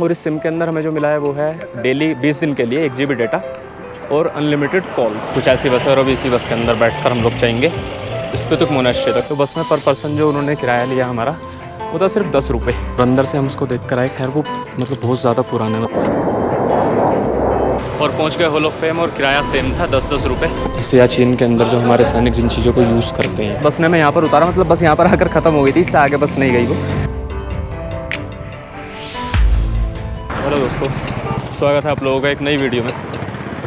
और इस सिम के अंदर हमें जो मिला है वो है डेली 20 दिन के लिए 1 GB डेटा और अनलिमिटेड कॉल्स। कुछ ऐसी बस है और अभी इसी बस के अंदर बैठकर हम लोग जाएंगे स्पितुक मोनास्ट्री तक। तो बस में पर पर्सन जो उन्होंने किराया लिया हमारा वो था सिर्फ 10 रुपये। और अंदर से हम उसको देख कर आए, खैर वो मतलब बहुत ज़्यादा पुराना है। और पहुंच गए हॉल ऑफ फेम और किराया सेम था 10-10 रुपये। सियाचिन के अंदर जो हमारे सैनिक जिन चीज़ों को यूज़ करते हैं। बस ने मैं यहाँ पर उतारा, मतलब बस यहाँ पर आकर ख़त्म हो गई थी, इससे आगे बस नहीं गई वो। हेलो दोस्तों, स्वागत है आप लोगों का एक नई वीडियो में।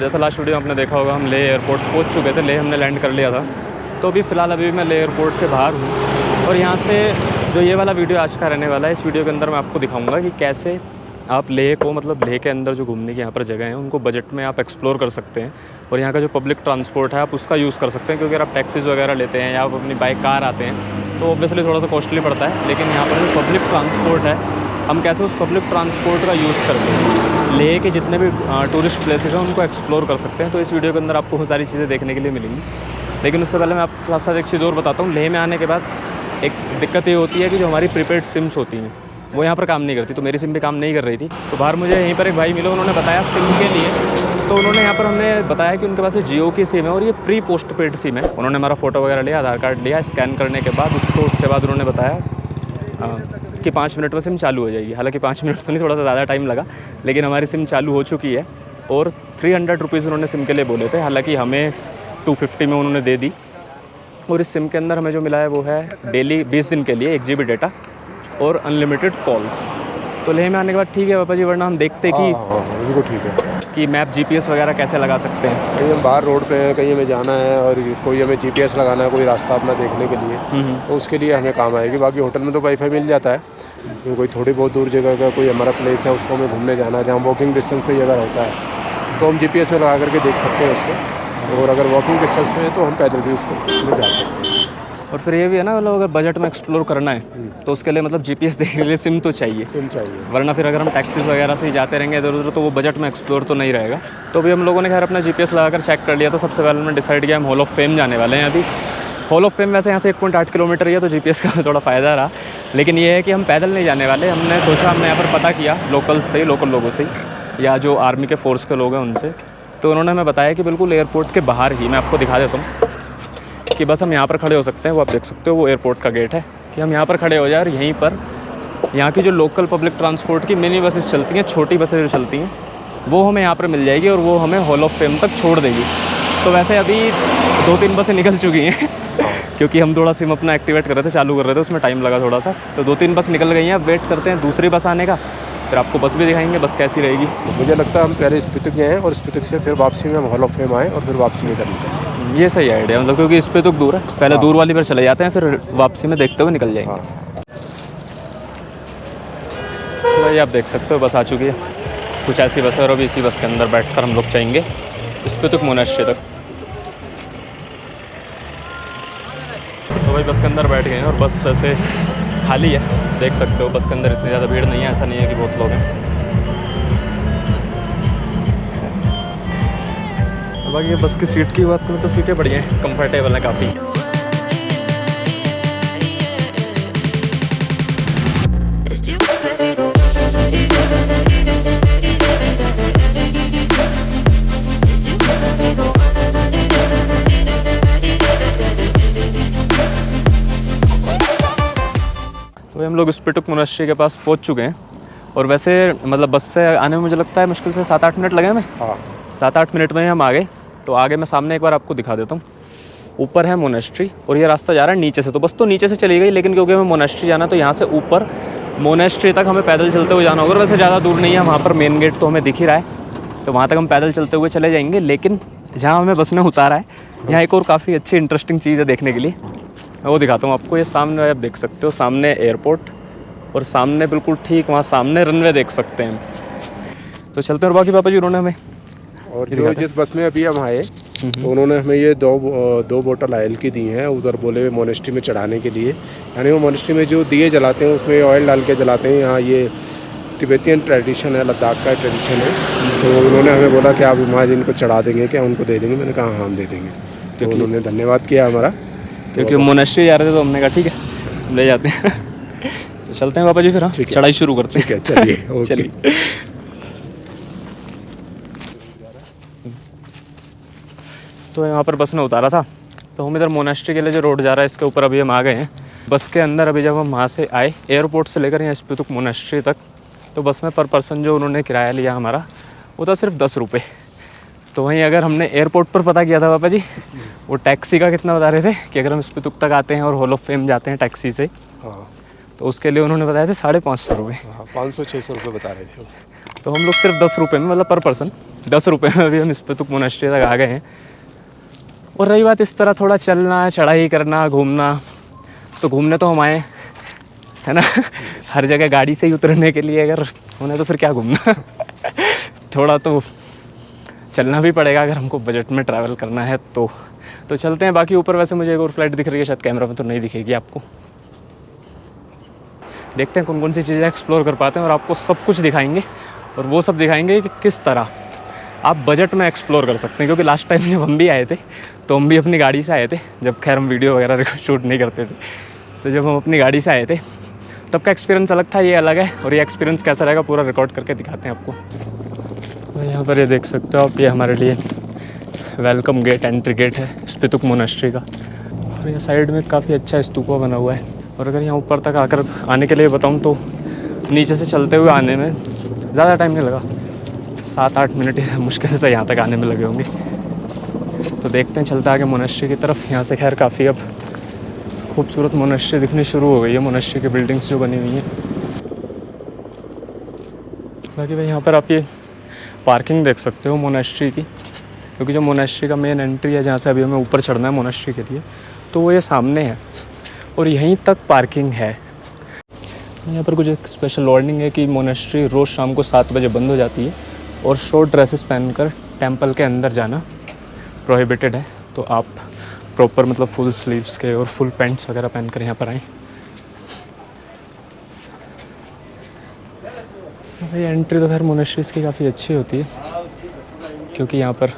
जैसा लास्ट वीडियो में आपने देखा होगा, हम लेह एयरपोर्ट पहुँच चुके थे। लेह हमने लैंड कर लिया था। तो अभी फ़िलहाल अभी मैं लेह एयरपोर्ट के बाहर हूँ और यहाँ से जो ये वाला वीडियो आज का रहने वाला है, इस वीडियो के अंदर मैं आपको दिखाऊँगा कि कैसे आप लेह को, मतलब लेह के अंदर जो घूमने की यहाँ पर जगह हैं उनको बजट में आप एक्सप्लोर कर सकते हैं। और यहाँ का जो पब्लिक ट्रांसपोर्ट है आप उसका यूज़ कर सकते हैं, क्योंकि अगर आप टैक्सीज़ वगैरह लेते हैं या आप अपनी बाइक कार आते हैं तो ऑब्वियसली थोड़ा सा कॉस्टली पड़ता है। लेकिन यहाँ पर जो पब्लिक ट्रांसपोर्ट है, हम कैसे उस पब्लिक ट्रांसपोर्ट का यूज़ करके लेह के जितने भी टूरिस्ट प्लेसेस हैं उनको एक्सप्लोर कर सकते हैं। तो इस वीडियो के अंदर आपको बहुत सारी चीज़ें देखने के लिए मिलेंगी। लेकिन उससे पहले मैं आपके साथ साथ एक चीज़ और बताता हूँ। लेह में आने के बाद एक दिक्कत ये होती है कि जो हमारी प्रीपेड सिम्स होती हैं वो यहाँ पर काम नहीं करती। तो मेरी सिम भी काम नहीं कर रही थी। तो बाहर मुझे यहीं पर एक भाई मिले, उन्होंने बताया सिम के लिए। तो उन्होंने यहाँ पर हमने बताया कि उनके पास जियो की सिम है और ये प्री पोस्ट पेड सिम है। उन्होंने हमारा फ़ोटो वगैरह लिया, आधार कार्ड लिया, स्कैन करने के बाद उसके बाद उन्होंने बताया कि 5 मिनट में सिम चालू हो जाएगी। हालांकि 5 मिनट तो नहीं, थोड़ा सा ज़्यादा टाइम लगा, लेकिन हमारी सिम चालू हो चुकी है। और 300 रुपीज़ उन्होंने सिम के लिए बोले थे, हालांकि हमें 250 में उन्होंने दे दी। और इस सिम के अंदर हमें जो मिला है वो है डेली 20 दिन के लिए 1 GB डेटा और अनलिमिटेड कॉल्स। तो लेह में आने के बाद ठीक है पापा जी, वरना हम देखते कि बिल्कुल ठीक है कि मैप GPS वगैरह कैसे लगा सकते हैं। कहीं हम बाहर रोड पे हैं, कहीं हमें जाना है और कोई हमें GPS लगाना है, कोई रास्ता अपना देखने के लिए, तो उसके लिए हमें काम आएगी। बाकी होटल में तो वाईफाई मिल जाता है। कोई थोड़ी बहुत दूर जगह का कोई हमारा प्लेस है, उसको हमें घूमने जाना है, जहाँ वॉकिंग डिस्टेंस पे अगर होता है तो हम GPS में लगा करके देख सकते हैं उसको। और अगर वॉकिंग डिस्टेंस में है तो हम पैदल भी उसमें जा सकते हैं। और फिर ये भी है ना, मतलब अगर बजट में एक्सप्लोर करना है तो उसके लिए मतलब GPS देखने के लिए सिम तो चाहिए। वरना फिर अगर हम टैक्सीज़ वगैरह से ही जाते रहेंगे इधर उधर तो वो बजट में एक्सप्लोर तो नहीं रहेगा। तो अभी हम लोगों ने खैर अपना GPS लगाकर चेक कर लिया। तो सबसे पहले हमने डिसाइड किया हम हॉल ऑफ फेम जाने वाले हैं। अभी हॉल ऑफ फेम वैसे यहाँ से 1.8 किलोमीटर ही है, तो GPS का थोड़ा फ़ायदा रहा। लेकिन ये है कि हम पैदल नहीं जाने वाले। हमने सोचा, हमने यहाँ पर पता किया लोकल लोगों से या जो आर्मी के फोर्स के लोग हैं उनसे। तो उन्होंने हमें बताया कि बिल्कुल एयरपोर्ट के बाहर ही, मैं आपको दिखा देता हूँ कि बस हम यहाँ पर खड़े हो सकते हैं। वो आप देख सकते हो, वो एयरपोर्ट का गेट है कि हम यहाँ पर खड़े हो जाए और यहीं पर यहाँ की जो लोकल पब्लिक ट्रांसपोर्ट की मिनी बसेस चलती हैं, छोटी बसें जो चलती हैं, वो हमें यहाँ पर मिल जाएगी और वो हमें हॉल ऑफ फेम तक छोड़ देगी। तो वैसे अभी 2-3 बसें निकल चुकी हैं क्योंकि हम थोड़ा सिम अपना एक्टिवेट कर रहे थे, चालू कर रहे थे, उसमें टाइम लगा थोड़ा सा। तो 2-3 बस निकल गई हैं। अब वेट करते हैं दूसरी बस आने का, फिर आपको बस भी दिखाएंगे बस कैसी रहेगी। मुझे लगता है हम पहले स्पितुक गए हैं और स्पितुक से फिर वापसी में हम हॉल ऑफ फेम आए और फिर वापसी में करेंगे। ये सही आइडिया, मतलब क्योंकि इस पे तो दूर है, पहले दूर वाली पर चले जाते हैं, फिर वापसी में देखते हुए निकल जाएंगे। तो भाई आप देख सकते हो बस आ चुकी है। कुछ ऐसी बस है और अभी इसी बस के अंदर बैठकर हम लोग जाएंगे स्पितुक मोनास्ट्री तक। तो भाई बस के अंदर बैठ गए हैं और बस वैसे खाली है, देख सकते हो। बस के अंदर इतनी ज़्यादा भीड़ नहीं है, ऐसा नहीं है कि बहुत लोग हैं। बाकी बस की सीट की बात करूँ तो सीटें बढ़िया हैं, कंफर्टेबल हैं काफ़ी। तो हम लोग स्पितुक मोनास्ट्री के पास पहुंच चुके हैं। और वैसे मतलब बस से आने में मुझे लगता है मुश्किल से 7-8 मिनट लगे हमें। 7-8 मिनट में हम आ गए। तो आगे मैं सामने एक बार आपको दिखा देता हूँ। ऊपर है मोनास्ट्री और ये रास्ता जा रहा है नीचे से। तो बस तो नीचे से चली गई, लेकिन क्योंकि हमें मोनास्ट्री जाना तो यहाँ से ऊपर मोनास्ट्री तक हमें पैदल चलते हुए जाना होगा। वैसे ज़्यादा दूर नहीं है, वहाँ पर मेन गेट तो हमें दिख ही रहा है, तो वहाँ तक हम पैदल चलते हुए चले जाएंगे। लेकिन जहाँ हमें बस ने उतारा है, यहाँ एक और काफ़ी अच्छी इंटरेस्टिंग चीज़ है देखने के लिए, मैं वो दिखाता हूँ आपको। ये सामने आप देख सकते हो, सामने एयरपोर्ट और सामने बिल्कुल ठीक वहाँ सामने रनवे देख सकते हैं। तो चलते हैं। और बाकी पापा जी उन्होंने हमें और जो जिस बस में अभी हम आए तो उन्होंने हमें ये दो बोतल ऑयल की दी हैं, उधर बोले हुए मोनेस्ट्री में चढ़ाने के लिए। यानी वो मोनेस्ट्री में जो दिए जलाते हैं उसमें ऑयल डाल के जलाते हैं। यहाँ ये तिब्बतियन ट्रेडिशन है, लद्दाख का ट्रेडिशन है। तो उन्होंने हमें बोला कि आप महाराज इनको चढ़ा देंगे क्या, उनको दे देंगे। मैंने कहा हाँ हम दे देंगे। तो उन्होंने धन्यवाद किया हमारा, क्योंकि मोनेस्ट्री जा रहे थे तो हमने कहा ठीक है ले जाते हैं। तो तो चलते हैं पापा जी फिर, हाँ ठीक है। चढ़ाई शुरू करते हैं। ठीक है, चलिए। ओके। चलिए। तो यहाँ पर बस में उतारा था, तो हम इधर मोनास्ट्री के लिए जो रोड जा रहा है इसके ऊपर अभी हम आ गए हैं। बस के अंदर अभी जब हम वहाँ से आए एयरपोर्ट से लेकर यहाँ स्पितुक मोनास्ट्री तक, तो बस में पर पर्सन जो उन्होंने किराया लिया हमारा वो था सिर्फ 10 रुपये। तो वहीं अगर हमने एयरपोर्ट पर पता किया था पापा जी, वो टैक्सी का कितना बता रहे थे कि अगर हम स्पितुक तक आते हैं और हॉल ऑफ फेम जाते हैं टैक्सी से, हाँ तो उसके लिए उन्होंने बताया थे 550 रुपये। हाँ, 500-600 रुपये बता रहे थे वो। तो हम लोग सिर्फ 10 रुपये में, मतलब पर पर्सन 10 रुपये में अभी हम स्पितुक मोनास्ट्री तक आ गए हैं। और रही बात इस तरह थोड़ा चलना, चढ़ाई करना, घूमना, तो घूमने तो हम आए है ना हर जगह गाड़ी से ही उतरने के लिए अगर होने तो फिर क्या घूमना थोड़ा तो चलना भी पड़ेगा अगर हमको बजट में ट्रैवल करना है तो चलते हैं। बाकी ऊपर वैसे मुझे एक और फ्लाइट दिख रही है, शायद कैमरा में तो नहीं दिखेगी आपको। देखते हैं कौन कौन सी चीज़ें एक्सप्लोर कर पाते हैं और आपको सब कुछ दिखाएंगे, और वो सब दिखाएंगे कि किस तरह आप बजट में एक्सप्लोर कर सकते हैं। क्योंकि लास्ट टाइम जब हम भी आए थे तो हम भी अपनी गाड़ी से आए थे, जब खैर हम वीडियो वगैरह शूट नहीं करते थे, तो जब हम अपनी गाड़ी से आए थे तब का एक्सपीरियंस अलग था, ये अलग है। और ये एक्सपीरियंस कैसा रहेगा पूरा रिकॉर्ड करके दिखाते हैं आपको। तो यहाँ पर ये देख सकते हो आप, ये हमारे लिए वेलकम गेट, एंट्री गेट है स्पितुक मोनास्ट्री का। और ये साइड में काफ़ी अच्छा स्तूपा बना हुआ है। और अगर यहाँ ऊपर तक आकर आने के लिए बताऊँ तो नीचे से चलते हुए आने में ज़्यादा टाइम नहीं लगा, 7-8 मिनट मुश्किल से यहाँ तक आने में लगे होंगे। तो देखते हैं, चलते आगे मोनास्ट्री की तरफ। यहाँ से खैर काफ़ी अब खूबसूरत मोनास्ट्री दिखनी शुरू हो गई है, मोनास्ट्री की बिल्डिंग्स जो बनी हुई हैं। बाकी भाई यहाँ पर आप ये पार्किंग देख सकते हो मोनास्ट्री की, क्योंकि जो मोनास्ट्री का मेन एंट्री है जहाँ से अभी हमें ऊपर चढ़ना है मोनास्ट्री के लिए, तो वो ये सामने है और यहीं तक पार्किंग है। यहाँ पर कुछ एक स्पेशल वार्निंग है कि मोनास्ट्री रोज़ शाम को 7 बजे बंद हो जाती है और शॉर्ट ड्रेसेस पहनकर टेंपल के अंदर जाना प्रोहिबिटेड है। तो आप प्रॉपर मतलब फुल स्लीव्स के और फुल पैंट्स वगैरह पहनकर यहाँ पर आएँ। भाई एंट्री तो खैर मोनास्ट्रीज़ की काफ़ी अच्छी होती है, क्योंकि यहाँ पर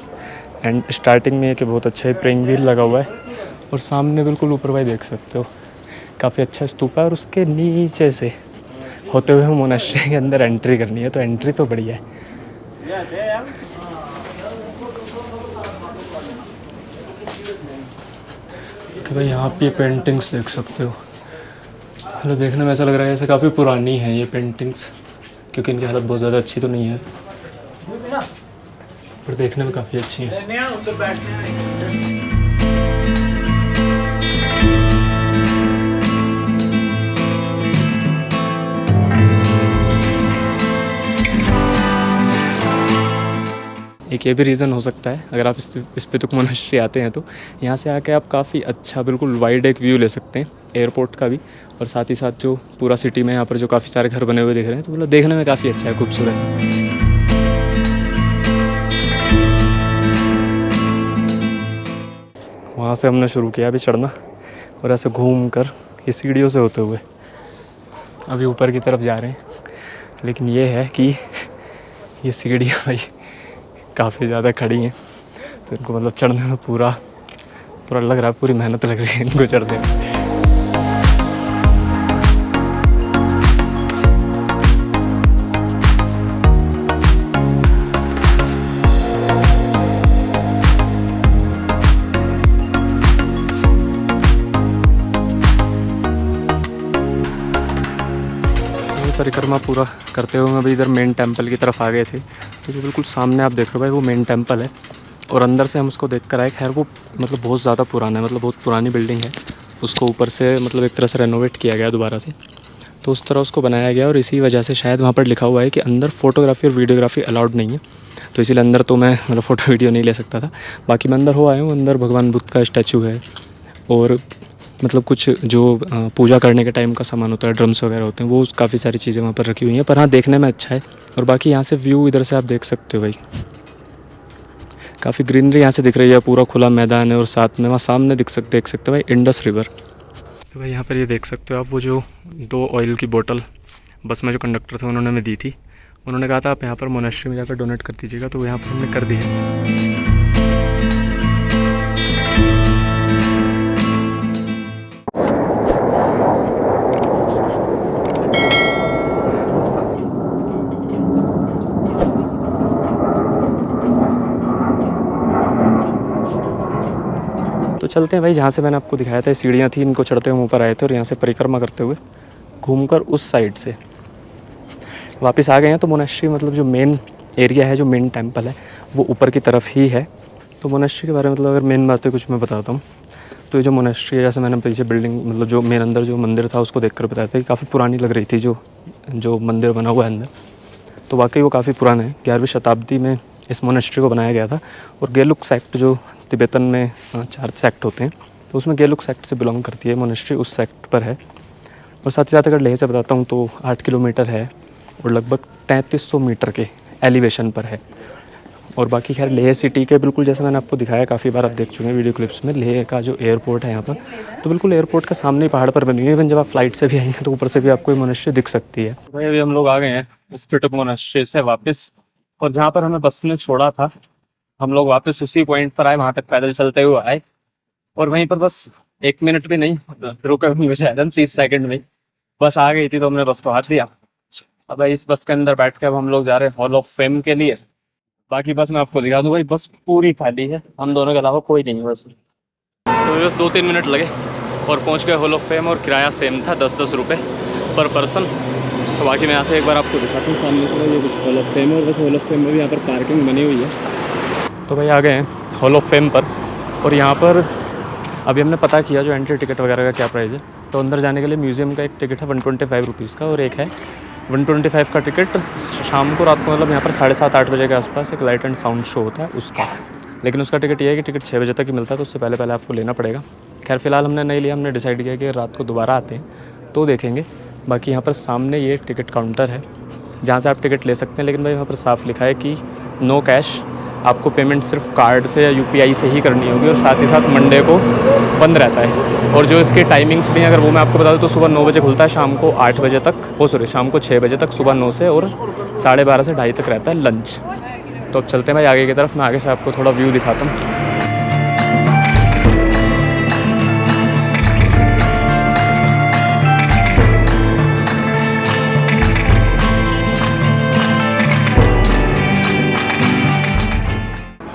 स्टार्टिंग में एक बहुत अच्छा ही प्रेइंग व्हील लगा हुआ है, और सामने बिल्कुल ऊपर भाई देख सकते हो काफ़ी अच्छा स्तूपा है, और उसके नीचे से होते हुए मोनास्ट्री के अंदर एंट्री करनी है। तो एंट्री तो बढ़िया है। कि भाई यहाँ पे ये पेंटिंग्स देख सकते हो, मतलब देखने में ऐसा लग रहा है जैसे काफ़ी पुरानी है ये पेंटिंग्स, क्योंकि इनकी हालत बहुत ज़्यादा अच्छी तो नहीं है, पर देखने में काफ़ी अच्छी है। एक ये भी रीज़न हो सकता है, अगर आप स्पितुक मोनास्ट्री आते हैं तो यहाँ से आके आप काफ़ी अच्छा बिल्कुल वाइड एक व्यू ले सकते हैं एयरपोर्ट का भी, और साथ ही साथ जो पूरा सिटी में यहाँ पर जो काफ़ी सारे घर बने हुए दिख रहे हैं, तो मतलब देखने में काफ़ी अच्छा है, खूबसूरत। वहाँ से हमने शुरू किया अभी चढ़ना, और ऐसे घूम कर ये सीढ़ियों से होते हुए अभी ऊपर की तरफ जा रहे हैं। लेकिन ये है कि ये सीढ़ियाँ भाई काफ़ी ज़्यादा खड़ी हैं, तो इनको मतलब चढ़ने में पूरा लग रहा है, पूरी मेहनत लग रही है इनको चढ़ने में। परिक्रमा पूरा करते हुए हम अभी इधर मेन टेंपल की तरफ आ गए थे। तो जो बिल्कुल सामने आप देख रहे हो भाई वो मेन टेंपल है, और अंदर से हम उसको देख कर आए। खैर वो मतलब बहुत ज़्यादा पुराना है, मतलब बहुत पुरानी बिल्डिंग है। उसको ऊपर से मतलब एक तरह से रेनोवेट किया गया दोबारा से, तो उस तरह उसको बनाया गया, और इसी वजह से शायद वहाँ पर लिखा हुआ है कि अंदर फ़ोटोग्राफी और वीडियोग्राफी अलाउड नहीं है। तो इसीलिए अंदर तो मैं मतलब फ़ोटो वीडियो नहीं ले सकता था। बाकी मैं अंदर हो आया हूँ। अंदर भगवान बुद्ध का स्टैचू है, और मतलब कुछ जो पूजा करने के टाइम का सामान होता है, ड्रम्स वगैरह होते हैं, वो काफ़ी सारी चीज़ें वहाँ पर रखी हुई हैं। पर हाँ, देखने में अच्छा है। और बाकी यहाँ से व्यू इधर से आप देख सकते हो भाई, काफ़ी ग्रीनरी यहाँ से दिख रही है, पूरा खुला मैदान है, और साथ में वहाँ सामने देख सकते हो भाई इंडस रिवर। तो भाई यहाँ पर ये देख सकते हो आप, वो जो 2 ऑयल की बोतल बस में जो कंडक्टर थे उन्होंने हमें दी थी। उन्होंने कहा था आप यहाँ पर मोनास्ट्री में जाकर डोनेट कर दीजिएगा, तो यहाँ पर हमने कर दिया। चलते हैं भाई, जहाँ से मैंने आपको दिखाया था सीढ़ियाँ थी, इनको चढ़ते हुए ऊपर आए थे और यहाँ से परिक्रमा करते हुए घूमकर उस साइड से वापस आ गए हैं। तो मोनेस्ट्री मतलब जो मेन एरिया है, जो मेन टेंपल है, वो ऊपर की तरफ ही है। तो मोनेस्ट्री के बारे में मतलब अगर मेन बातें कुछ मैं बताता हूँ, तो ये जो मोनेस्ट्री है, जैसे मैंने पीछे बिल्डिंग मतलब जो मेन अंदर जो मंदिर था उसको देखकर बताया था कि काफ़ी पुरानी लग रही थी जो मंदिर बना हुआ है अंदर। तो वाकई वो काफ़ी पुराना है, 11वीं शताब्दी में इस मोनेस्ट्री को बनाया गया था। और गेलुक सेक्ट जो तिब्बतन में 4 सेक्ट होते हैं, तो उसमें गेलुक सेक्ट से बिलोंग करती है मोनेस्ट्री, उस सेक्ट पर है। और साथ ही साथ अगर लेह से बताता हूँ तो 8 किलोमीटर है और लगभग 3300 मीटर के एलिवेशन पर है। और बाकी खैर लेह सिटी के बिल्कुल जैसे मैंने आपको दिखाया, काफ़ी बार आप देख चुके हैं वीडियो क्लिप्स में, लेह का जो एयरपोर्ट है यहाँ पर, तो बिल्कुल एयरपोर्ट के सामने ही पहाड़ पर बनी हुई है। इवन जब आप फ्लाइट से भी आएंगे तो ऊपर से भी आपको ये मोनेस्ट्री दिख सकती है। भाई अभी हम लोग आ गए हैं स्पिटिक मोनेस्ट्री से वापस, और जहाँ पर हमें बस ने छोड़ा था हम लोग वापस उसी पॉइंट पर आए, वहाँ तक पैदल चलते हुए आए। और वहीं पर बस 1 मिनट भी नहीं रुका, शायद 30 सेकंड में बस आ गई थी, तो हमने बस को हाथ दिया। अब इस बस के अंदर बैठ के अब हम लोग जा रहे हैं हॉल ऑफ फेम के लिए। बाकी बस मैं आपको दिखा दूँ भाई, बस पूरी खाली है, हम दोनों के अलावा कोई नहीं है बस। तो बस 2-3 मिनट लगे और पहुंच गए हॉल ऑफ फेम, और किराया सेम था 10-10 रुपये पर पर्सन। तो बाकी मैं यहाँ से एक बार आपको दिखाता हूँ सामने से, ये कुछ हॉल ऑफ फेम है। और वैसे हॉल ऑफ फेम में भी यहाँ पर पार्किंग बनी हुई है। तो भाई आ गए हैं हॉल ऑफ फेम पर, और यहाँ पर अभी हमने पता किया जो एंट्री टिकट वगैरह का क्या प्राइस है। तो अंदर जाने के लिए म्यूज़ियम का एक टिकट है 125 रुपीज़ का, और एक है 125 का टिकट शाम को, रात को मतलब यहाँ पर 7:30-8 बजे के आसपास एक लाइट एंड साउंड शो होता है उसका। लेकिन उसका टिकट ये है कि टिकट 6 बजे तक ही मिलता है, तो उससे पहले पहले आपको लेना पड़ेगा। खैर फिलहाल हमने नहीं लिया, हमने डिसाइड किया कि रात को दोबारा आते हैं तो देखेंगे। बाकी यहाँ पर सामने ये टिकट काउंटर है जहाँ से आप टिकट ले सकते हैं, लेकिन भाई वहाँ पर साफ लिखा है कि नो कैश, आपको पेमेंट सिर्फ कार्ड से या UPI से ही करनी होगी। और साथ ही साथ मंडे को बंद रहता है। और जो इसके टाइमिंग्स भी हैं अगर वो मैं आपको बता दूँ, तो सुबह 9 बजे खुलता है, शाम को 8 बजे तक, शाम को 6 बजे तक, सुबह 9 से, और 12:30 से 2:30 तक रहता है लंच। तो अब चलते हैं भाई आगे की तरफ, मैं आगे से आपको थोड़ा व्यू दिखाता हूँ।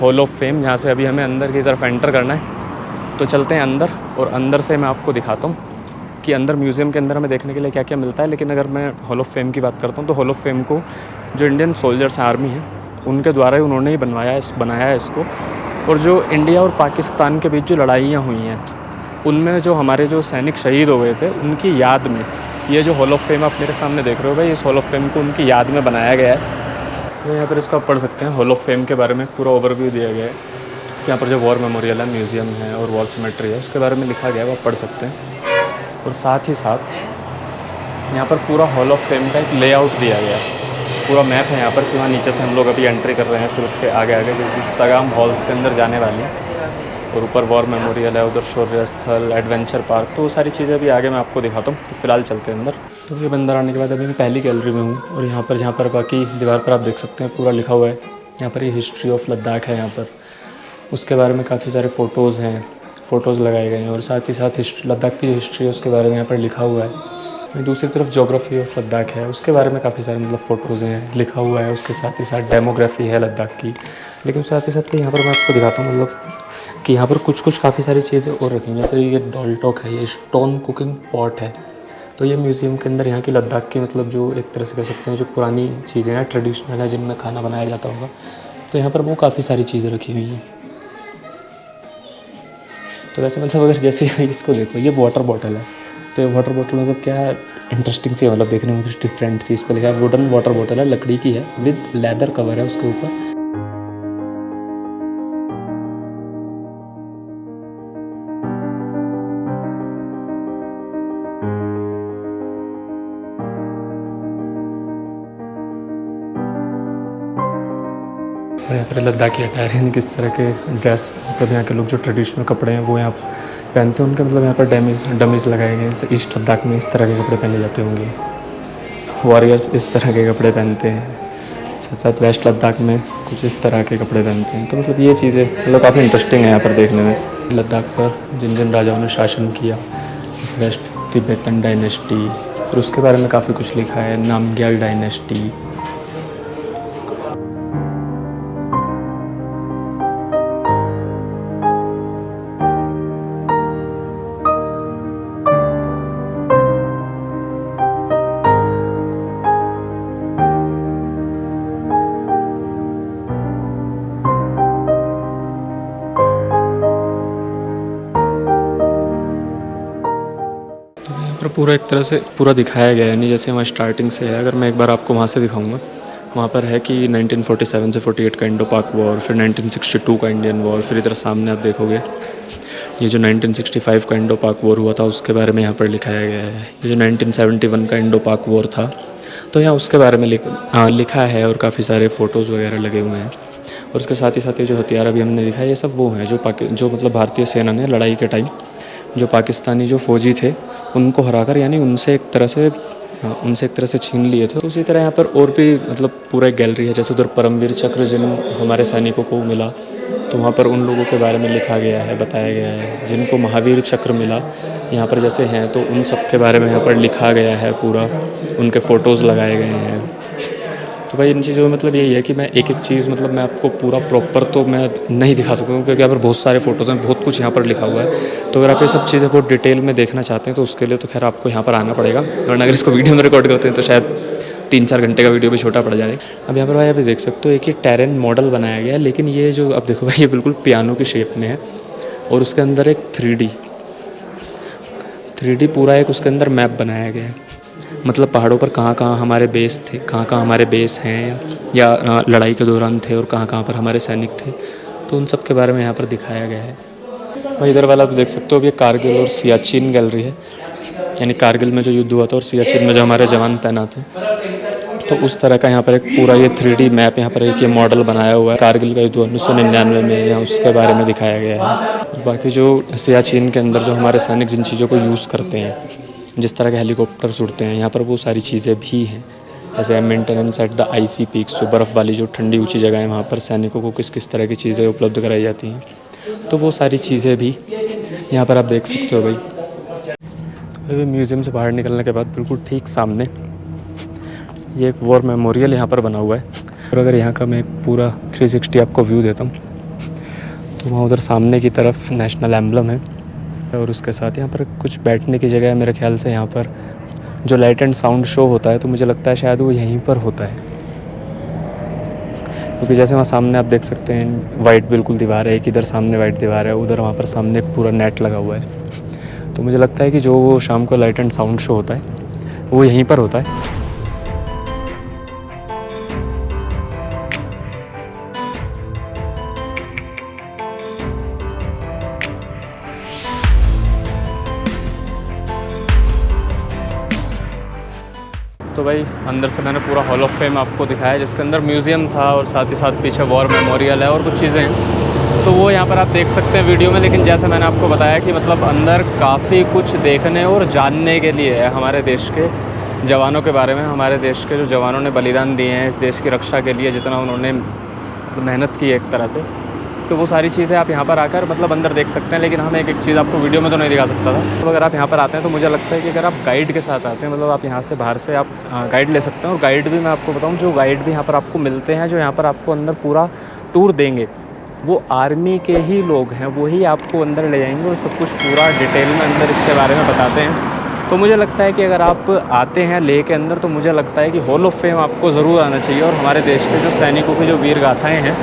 हॉल ऑफ फेम, जहाँ से अभी हमें अंदर की तरफ एंटर करना है, तो चलते हैं अंदर। और अंदर से मैं आपको दिखाता हूँ कि अंदर म्यूज़ियम के अंदर हमें देखने के लिए क्या क्या मिलता है। लेकिन अगर मैं हॉल ऑफ फेम की बात करता हूँ, तो हॉल ऑफ फेम को जो इंडियन सोल्जर्स आर्मी है उनके द्वारा ही उन्होंने ही बनाया है इसको। और जो इंडिया और पाकिस्तान के बीच जो लड़ाइयाँ हुई हैं, उनमें जो हमारे जो सैनिक शहीद हो गए थे, उनकी याद में ये जो हॉल ऑफ फेम आप मेरे सामने देख रहे हो भाई, इस हॉल ऑफ फेम को उनकी याद में बनाया गया है। तो यहाँ पर इसको आप पढ़ सकते हैं, हॉल ऑफ फेम के बारे में पूरा ओवरव्यू दिया गया है। यहाँ पर जो वॉर मेमोरियल है, म्यूज़ियम है और वॉर सिमेट्री है, उसके बारे में लिखा गया है, वो आप पढ़ सकते हैं। और साथ ही साथ यहाँ पर पूरा हॉल ऑफ फेम का एक लेआउट दिया गया है, पूरा मैप है यहाँ पर कि वहाँ नीचे से हम लोग अभी एंट्री कर रहे हैं, फिर उसके आगे आगे जिस तरह हम हॉल्स के अंदर जाने वाले हैं। और ऊपर वॉर मेमोरियल है, उधर शौर्य स्थल, एडवेंचर पार्क, तो वो सारी चीज़ें अभी आगे मैं आपको दिखाता हूँ। तो फिलहाल चलते हैं अंदर। तो ये अंदर आने के बाद अभी मैं पहली गैलरी में हूँ, और यहाँ पर जहाँ पर बाकी दीवार पर आप देख सकते हैं पूरा लिखा हुआ है। यहाँ पर ये हिस्ट्री ऑफ लद्दाख है, यहाँ पर उसके बारे में काफ़ी सारे फ़ोटोज़ हैं, फ़ोटोज़ लगाए गए हैं। और साथ ही साथ लद्दाख की जो हिस्ट्री है उसके बारे में यहाँ पर लिखा हुआ है। दूसरी तरफ जोग्राफ़ी ऑफ लद्दाख है, उसके बारे में काफ़ी सारे मतलब फ़ोटोज़ हैं, लिखा हुआ है। उसके साथ ही साथ डेमोग्राफी है लद्दाख की। लेकिन साथ ही साथ यहाँ पर मैं आपको दिखाता हूँ मतलब कि यहाँ पर कुछ काफ़ी सारी चीज़ें और रखी हैं। जैसे ये डॉल टॉक है, ये स्टोन कुकिंग पॉट है। तो ये म्यूज़ियम के अंदर यहाँ की लद्दाख की मतलब जो एक तरह से कह सकते हैं जो पुरानी चीज़ें हैं, ट्रेडिशनल है, जिनमें खाना बनाया जाता होगा, तो यहाँ पर वो काफ़ी सारी चीज़ें रखी हुई हैं। तो वैसे मतलब अगर जैसे इसको देखो, ये वाटर बॉटल है, तो ये वाटर बॉटल मतलब क्या इंटरेस्टिंग सी है, मतलब देखने में कुछ डिफरेंट सी। इस पर लिखा है वुडन वाटर बॉटल है, लकड़ी की है, विद लेदर कवर है उसके ऊपर। और यहाँ पर लद्दाखी अटायर यानी किस तरह के ड्रेस, मतलब यहाँ के लोग जो ट्रेडिशनल कपड़े हैं वो यहाँ पहनते हैं, उनके मतलब यहाँ पर डमीज़ लगाए गए हैं। जैसे ईस्ट लद्दाख में इस तरह के कपड़े पहने जाते होंगे, वॉरियर्स इस तरह के कपड़े पहनते हैं, साथ साथ वेस्ट लद्दाख में कुछ इस तरह के कपड़े पहनते हैं। तो मतलब ये चीज़ें मतलब काफ़ी इंटरेस्टिंग है यहाँ पर देखने में। लद्दाख पर जिन जिन राजाओं ने शासन किया, जैसे वेस्ट तिब्बतन डायनेस्टी, और उसके बारे में काफ़ी कुछ लिखा है, नामग्याल डायनेस्टी। पूरा एक तरह से पूरा दिखाया गया है, नहीं जैसे वहाँ स्टार्टिंग से है। अगर मैं एक बार आपको वहाँ से दिखाऊंगा, वहाँ पर है कि 1947 से 48 का इंडो पाक वॉर, फिर 1962 का इंडियन वॉर, फिर इधर सामने आप देखोगे ये जो 1965 का इंडो पाक वॉर हुआ था उसके बारे में यहाँ पर लिखाया गया है। ये जो 1971 का इंडो पाक वॉर था तो यहाँ उसके बारे में लिखा है, और काफ़ी सारे फ़ोटोज़ वगैरह लगे हुए हैं। और उसके साथ ही जो हथियार अभी हमने दिखा है ये सब वो हैं जो मतलब भारतीय सेना ने लड़ाई के टाइम जो पाकिस्तानी जो फ़ौजी थे उनको हराकर, यानी उनसे एक तरह से छीन लिए थे। तो उसी तरह यहाँ पर और भी मतलब पूरा एक गैलरी है, जैसे उधर परमवीर चक्र जिन हमारे सैनिकों को मिला तो वहाँ पर उन लोगों के बारे में लिखा गया है, बताया गया है। जिनको महावीर चक्र मिला यहाँ पर जैसे हैं तो उन सब के बारे में यहाँ पर लिखा गया है, पूरा उनके फ़ोटोज़ लगाए गए हैं। तो भाई इन चीज़ों में मतलब यही है कि मैं एक एक चीज़ मतलब मैं आपको पूरा प्रॉपर तो मैं नहीं दिखा सकता हूँ, क्योंकि यहाँ पर बहुत सारे फ़ोटोज़ हैं, बहुत कुछ यहाँ पर लिखा हुआ है। तो अगर आप ये सब चीज़ें बहुत डिटेल में देखना चाहते हैं तो उसके लिए तो खैर आपको यहाँ पर आना पड़ेगा, वरना अगर इसको वीडियो में रिकॉर्ड करते हैं तो शायद 3-4 घंटे का वीडियो भी छोटा पड़ जाए। अब यहाँ पर भाई अभी देख सकते हो एक ही टेरेन मॉडल बनाया गया है, लेकिन ये जो अब देखो भाई ये बिल्कुल पियानो की शेप में है, और उसके अंदर एक 3D पूरा एक उसके अंदर मैप बनाया गया है। मतलब पहाड़ों पर कहाँ कहाँ हमारे बेस थे, कहाँ कहाँ हमारे बेस हैं या लड़ाई के दौरान थे, और कहाँ कहाँ पर हमारे सैनिक थे, तो उन सब के बारे में यहाँ पर दिखाया गया है। भाई इधर वाला आप देख सकते हो, अब ये कारगिल और सियाचिन गैलरी है, यानी कारगिल में जो युद्ध हुआ था और सियाचिन में जो हमारे जवान तैनात हैं, तो उस तरह का यहाँ पर एक पूरा ये 3D मैप यहाँ पर एक ये मॉडल बनाया हुआ है। कारगिल का युद्ध 1999 में यहाँ उसके बारे में दिखाया गया है। और बाकी जो सियाचिन के अंदर जो हमारे सैनिक जिन चीज़ों को यूज़ करते हैं, जिस तरह के हेलीकॉप्टर्स उड़ते हैं, यहाँ पर वो सारी चीज़ें भी हैं। जैसे maintenance at the IC peaks, जो बर्फ़ वाली जो ठंडी ऊंची जगह है, वहाँ पर सैनिकों को किस किस तरह की चीज़ें उपलब्ध कराई जाती हैं, तो वो सारी चीज़ें भी यहाँ पर आप देख सकते हो भाई। तो अभी म्यूज़ियम से बाहर निकलने के बाद बिल्कुल ठीक सामने ये एक वॉर मेमोरियल यहाँ पर बना हुआ है। और अगर यहाँ का मैं पूरा 360 आपको व्यू देता हूँ तो वहाँ उधर सामने की तरफ नेशनल एम्बलम है, और उसके साथ यहाँ पर कुछ बैठने की जगह है। मेरे ख्याल से यहाँ पर जो लाइट एंड साउंड शो होता है तो मुझे लगता है शायद वो यहीं पर होता है, क्योंकि जैसे वहाँ सामने आप देख सकते हैं वाइट बिल्कुल दीवार है, एक इधर सामने वाइट दीवार है, उधर वहाँ पर सामने पूरा नेट लगा हुआ है। तो मुझे लगता है कि जो वो शाम को लाइट एंड साउंड शो होता है वो यहीं पर होता है। तो भाई अंदर से मैंने पूरा हॉल ऑफ फेम आपको दिखाया, जिसके अंदर म्यूज़ियम था और साथ ही साथ पीछे वॉर मेमोरियल है और कुछ चीज़ें हैं, तो वो यहाँ पर आप देख सकते हैं वीडियो में। लेकिन जैसे मैंने आपको बताया कि मतलब अंदर काफ़ी कुछ देखने और जानने के लिए है, हमारे देश के जवानों के बारे में, हमारे देश के जो जवानों ने बलिदान दिए हैं इस देश की रक्षा के लिए, जितना उन्होंने मेहनत की है एक तरह से, तो वो सारी चीज़ें आप यहाँ पर आकर मतलब अंदर देख सकते हैं। लेकिन हम एक एक चीज़ आपको वीडियो में तो नहीं दिखा सकता था। तो अगर आप यहाँ पर आते हैं तो मुझे लगता है कि अगर आप गाइड के साथ आते हैं, मतलब आप यहाँ से बाहर से आप गाइड ले सकते हैं। और गाइड भी मैं आपको बताऊँ, जो गाइड भी यहाँ पर आपको मिलते हैं, जो यहाँ पर आपको अंदर पूरा टूर देंगे, वो आर्मी के ही लोग हैं, वही आपको अंदर ले जाएंगे और सब कुछ पूरा डिटेल में अंदर इसके बारे में बताते हैं। तो मुझे लगता है कि अगर आप आते हैं लेह के अंदर, तो मुझे लगता है कि हॉल ऑफ फेम आपको ज़रूर आना चाहिए और हमारे देश के जो सैनिकों की जो वीर गाथाएँ हैं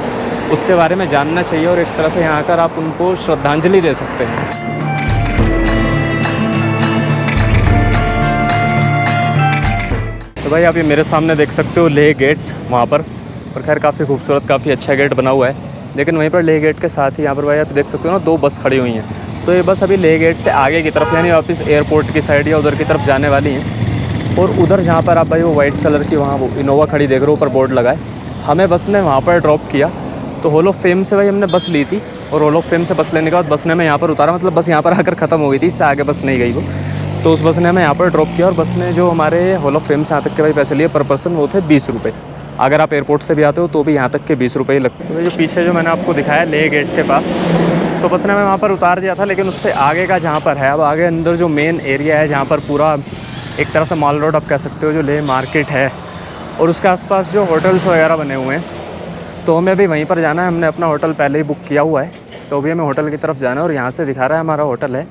उसके बारे में जानना चाहिए, और एक तरह से यहाँ आकर आप उनको श्रद्धांजलि दे सकते हैं। तो भाई आप ये मेरे सामने देख सकते हो लेह गेट वहाँ पर, और खैर काफ़ी खूबसूरत काफ़ी अच्छा गेट बना हुआ है। लेकिन वहीं पर लेह गेट के साथ ही यहाँ पर भाई आप देख सकते हो ना, 2 बस खड़ी हुई हैं। तो ये बस अभी लेह गेट से आगे की तरफ, यानी वापस एयरपोर्ट की साइड या उधर की तरफ जाने वाली हैं। और उधर जहाँ पर आप भाई वो वाइट कलर की वहाँ वो इनोवा खड़ी देख रहे हो, ऊपर बोर्ड लगा है, हमें बस ने वहाँ पर ड्रॉप किया। तो हॉल ऑफ फेम से भाई हमने बस ली थी, और हॉल ऑफ फेम से बस लेने के बाद बस ने हमें यहाँ पर उतारा, मतलब बस यहाँ पर आकर ख़त्म हो गई थी, इससे आगे बस नहीं गई वो। तो उस बस ने हमें यहाँ पर ड्रॉप किया, और बस ने जो हमारे हॉल ऑफ फेम से यहाँ तक के भाई पैसे लिए पर पर्सन, वो थे 20 रुपये। अगर आप एयरपोर्ट से भी आते हो तो भी यहाँ तक के 20 रुपये ही लगते हैं। तो जो पीछे जो मैंने आपको दिखाया लेह गेट के पास, तो बस ने हमें वहाँ पर उतार दिया था। लेकिन उससे आगे का जहाँ पर है, अब आगे अंदर जो मेन एरिया है, जहाँ पर पूरा एक तरह से मॉल रोड आप कह सकते हो, जो लेह मार्केट है, और उसके आसपास जो होटल्स वगैरह बने हुए हैं, तो हमें भी वहीं पर जाना है। हमने अपना होटल पहले ही बुक किया हुआ है, तो अभी हमें होटल की तरफ जाना है। और यहाँ से दिखा रहा है हमारा होटल है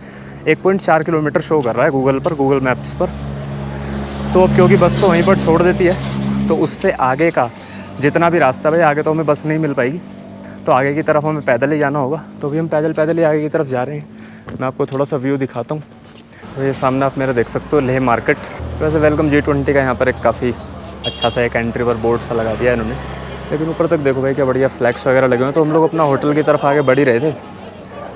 1.4 किलोमीटर शो कर रहा है गूगल मैप्स पर। तो अब क्योंकि बस तो वहीं पर छोड़ देती है, तो उससे आगे का जितना भी रास्ता भाई, आगे तो हमें बस नहीं मिल पाएगी, तो आगे की तरफ हमें पैदल ही जाना होगा। तो अभी हम पैदल ही आगे की तरफ जा रहे हैं। मैं आपको थोड़ा सा व्यू दिखाता हूँ। तो ये सामने आप मेरा देख सकते हो लेह मार्केट। वैसे वेलकम G20 का यहाँ पर एक काफ़ी अच्छा सा एक एंट्री पर बोर्ड सा लगा दिया है इन्होंने, लेकिन ऊपर तक देखो भाई क्या बढ़िया फ्लैग्स वगैरह लगे हुए हैं। तो हम लोग अपना होटल की तरफ आगे बढ़ ही रहे थे,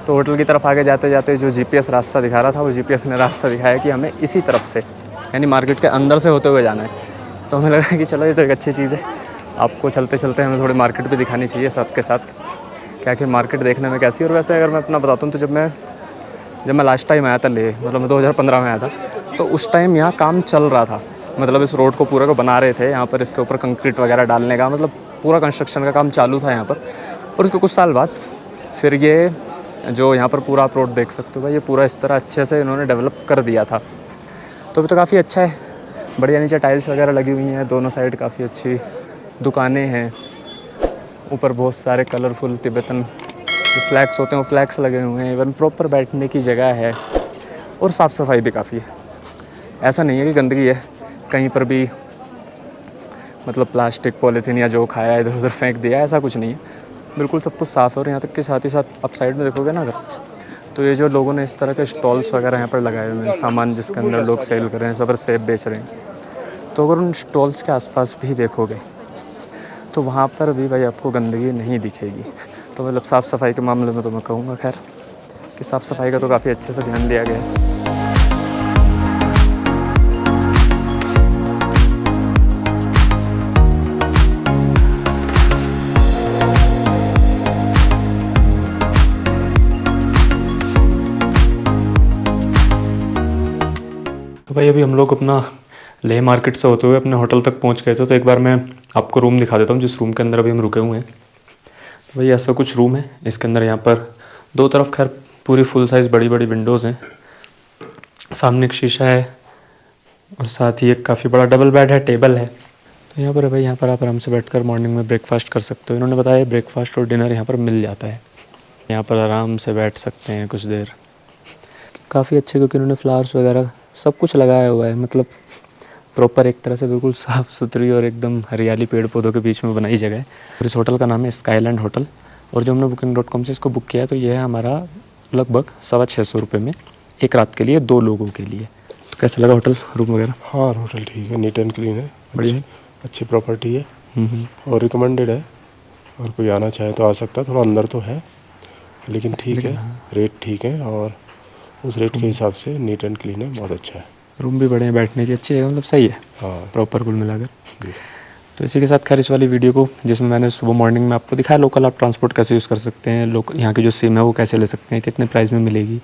तो होटल की तरफ आगे जाते जाते जो GPS रास्ता दिखा रहा था, वो GPS ने रास्ता दिखाया कि हमें इसी तरफ से यानी मार्केट के अंदर से होते हुए जाना है। तो हमें लगा कि चलो ये तो एक अच्छी चीज़ है, आपको चलते चलते हमें थोड़ी मार्केट भी दिखानी चाहिए साथ के साथ, क्या कि मार्केट देखने में कैसी है। और वैसे अगर मैं अपना बताता हूँ तो जब मैं लास्ट टाइम आया था लेह, मतलब मैं 2015 में आया था, तो उस टाइम यहाँ काम चल रहा था, मतलब इस रोड को पूरा को बना रहे थे यहाँ पर, इसके ऊपर कंक्रीट वगैरह डालने का, मतलब पूरा कंस्ट्रक्शन का काम चालू था यहाँ पर। और उसके कुछ साल बाद फिर ये जो यहाँ पर पूरा आप रोड देख सकते हो भाई, ये पूरा इस तरह अच्छे से इन्होंने डेवलप कर दिया था। तो अभी तो काफ़ी अच्छा है, बढ़िया। नीचे टाइल्स वगैरह लगी हुई हैं, दोनों साइड काफ़ी अच्छी दुकानें हैं, ऊपर बहुत सारे कलरफुल तिब्बतन जो फ्लैग्स होते हैं वो फ्लैग्स लगे हुए हैं, इवन प्रॉपर बैठने की जगह है, और साफ़ सफाई भी काफ़ी है। ऐसा नहीं है कि गंदगी है कहीं पर भी, मतलब प्लास्टिक पॉलीथीन या जो खाया इधर उधर फेंक दिया, ऐसा कुछ नहीं है, बिल्कुल सब कुछ साफ़ है। और यहाँ तक के साथ ही साथ आप साइड में देखोगे ना अगर, तो ये जो लोगों ने इस तरह के स्टॉल्स वगैरह यहाँ पर लगाए हुए हैं, सामान जिसके अंदर लोग सेल कर रहे हैं, सब पर सेब बेच रहे हैं, तो अगर उन स्टॉल्स के आसपास भी देखोगे तो वहाँ पर भी भाई आपको गंदगी नहीं दिखेगी। तो मतलब साफ़ सफाई के मामले में तो मैं कहूँगा खैर कि साफ़ सफाई का तो काफ़ी अच्छे से ध्यान दिया गया है। तो भाई अभी हम लोग अपना लेह मार्केट से होते हुए अपने होटल तक पहुंच गए थे। तो एक बार मैं आपको रूम दिखा देता हूं, जिस रूम के अंदर अभी हम रुके हुए हैं। तो भाई ऐसा कुछ रूम है, इसके अंदर यहाँ पर दो तरफ खैर पूरी फुल साइज़ बड़ी बड़ी विंडोज़ हैं, सामने एक शीशा है, और साथ ही एक काफ़ी बड़ा डबल बेड है, टेबल है। तो यहाँ पर भाई, यहाँ पर आप आराम से बैठकर मॉर्निंग में ब्रेकफास्ट कर सकते हो। इन्होंने बताया ब्रेकफास्ट और डिनर यहाँ पर मिल जाता है, यहाँ पर आराम से बैठ सकते हैं कुछ देर। काफ़ी अच्छे, क्योंकि इन्होंने फ्लावर्स वगैरह सब कुछ लगाया हुआ है, मतलब प्रॉपर एक तरह से बिल्कुल साफ़ सुथरी और एकदम हरियाली पेड़ पौधों के बीच में बनाई जगह है। और इस होटल का नाम है स्काईलैंड होटल, और जो हमने booking.com से इसको बुक किया है, तो ये है हमारा लगभग 650 रुपये में एक रात के लिए, 2 लोगों के लिए। तो कैसा लगा होटल, रूम वगैरह? हाँ, होटल ठीक है, नीट एंड क्लीन है, बढ़िया है, अच्छी प्रॉपर्टी है, और रिकमेंडेड है। और कोई आना चाहे तो आ सकता है, थोड़ा अंदर तो है लेकिन ठीक है, रेट ठीक है, और उस रेट के हिसाब से नीट एंड क्लीन है, बहुत अच्छा है। रूम भी बड़े हैं, बैठने की अच्छी है, मतलब सही है, हाँ प्रॉपर कुल मिलाकर। तो इसी के साथ खैर इस वाली वीडियो को, जिसमें मैंने सुबह मॉर्निंग में आपको दिखाया लोकल आप ट्रांसपोर्ट कैसे यूज़ कर सकते हैं, लोग यहाँ की जो सिम है वो कैसे ले सकते हैं, कितने प्राइस में मिलेगी,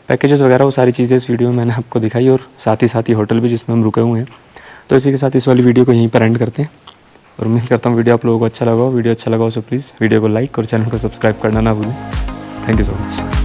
पैकेजेस वगैरह, वो सारी चीज़ें इस वीडियो में मैंने आपको दिखाई, और साथ ही होटल भी जिसमें हम रुके हुए हैं। तो इसी के साथ इस वाली वीडियो को यहीं पर एंड करते हैं, और उम्मीद करता हूँ वीडियो आप लोगों को अच्छा लगा हो। वीडियो अच्छा लगा हो तो प्लीज़ वीडियो को लाइक और चैनल को सब्सक्राइब करना ना भूलें। Thank you so much.